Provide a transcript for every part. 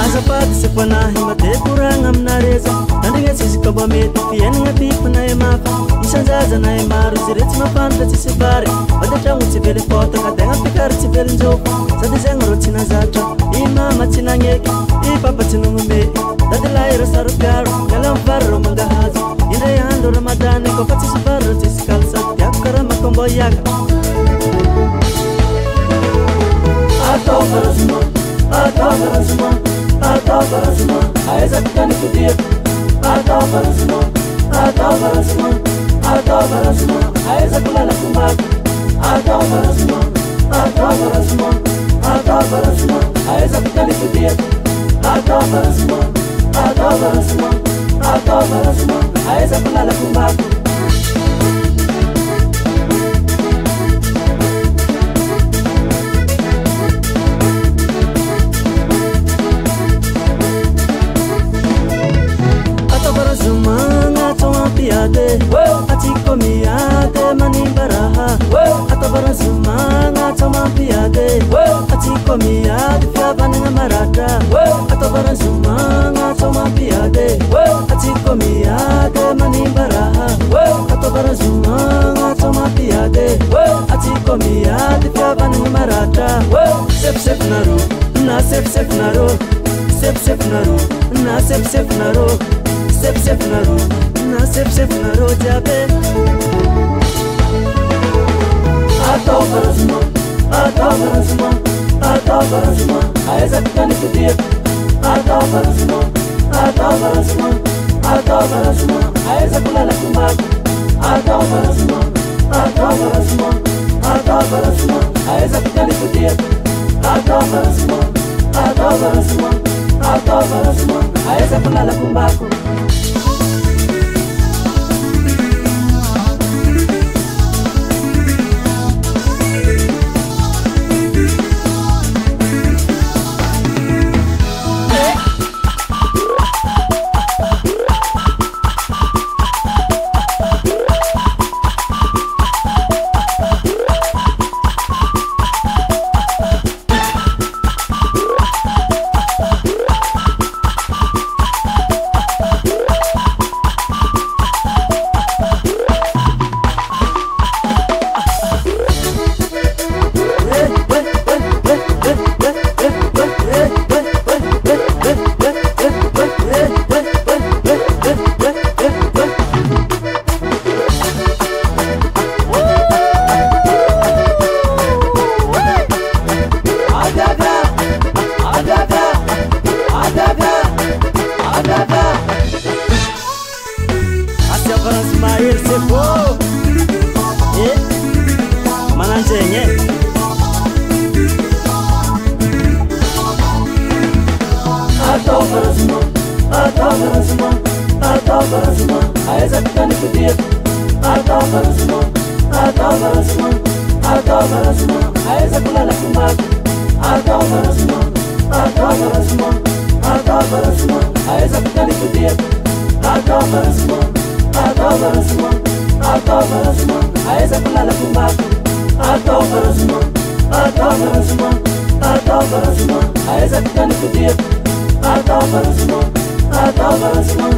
Azapati sepanahi mate kurang amnareza Nandinga sisi kaba meti fienga tipa na emafa Isanzaza na emaru zireti mafanta tisibari Badachangu tivele fota katenga pikari tivele njofu Sadizenga rotina zatra Imama tina ngeki Ipapa tinungume Dadilaira saru piaru Kala mfarro mangahazi Inde yando ramadane Kopa tisibaro tisikalsa Yakara makombo yaka Atau farasuma Atau farasuma Atau farasuma Aiza kutani kudia Atau farasuma Atau farasuma Atau farasuma Aiza kulala kumbaku Atau farasuma Atau farasuma Atau farasuma Aiza kutani kudia Atau farasuma Atau farasuma Atau farasuma Aiza kulala kumbaku Atiko miade manimbaraha Atabara zumanga toma piade Atiko miade fiabane ngamarada Atabara zumanga toma piade Atiko miade manimbaraha Atabara zumanga toma piade Atiko miade fiabane ngamarada Sep sep naro Na sep sep naro Sep sep naro Na sep sep naro Sep sep naro Na sep sep naro jabe Atau farasuma Atau farasuma Atau farasuma Aiza kutani kudia Atau farasuma Atau farasuma Atau farasuma Aiza kulala kumbaku Atau farasuma Atau farasuma Atau farasuma Aiza kutani kudia Atau farasuma Atau farasuma Atau farasuma Aiza kulala kumbaku Atau farasuma Atau farasuma Atau farasuma Aiza kutani kudia Atau farasuma Atau farasuma Atau farasuma Aiza kulala kumbaku Atau farasuma Atau farasuma Atau farasuma Aiza kutani kudia Atau farasuma Atau farasuma Atau farasuma Aiza kulala kumbaku Atau farasuma Atau farasuma Atau farasuma Aiza kutani kudia Atau farasuma Atau farasuma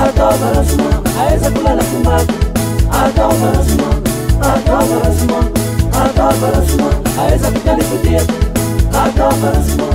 Atau farasuma Aiza kulala kumbaku Atau farasuma Atau farasuma Atau farasuma Aiza kutani kudia Atau farasuma